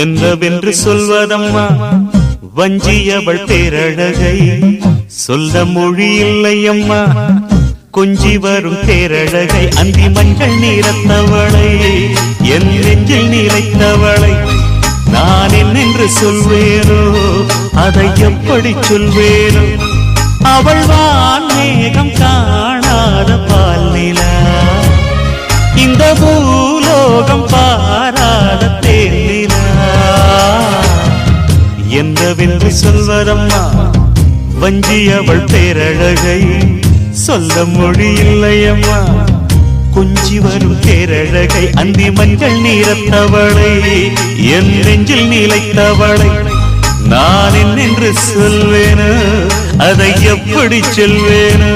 என்னவென்று சொல்வதம்மா வஞ்சியவள் பேரழகை சொல்ல மொழி இல்லையம்மா கொஞ்சி வரும் பேரழகை அந்தி மஞ்சள் நீரத்தவளை என் நெஞ்சில் நீரைத்தவளை நான் என்னென்று சொல்வேனோ அதை எப்படி சொல்வேனோ அவள் வான் மேகம் காணாத பால் நிலா இந்த பூலோகம் பாராத தேனிலா என்னவென்று சொல்வதம்மா வஞ்சியவள் பேரழகை சொல்ல மொழி இல்லையம்மா கொஞ்சி வரும் பேரழகை அந்தி மஞ்சள் நீரத்தவளை என் நெஞ்சில் நீலைத்தவளை நான் என்னென்று சொல்வேனோ அதை எப்படி சொல்வேனோ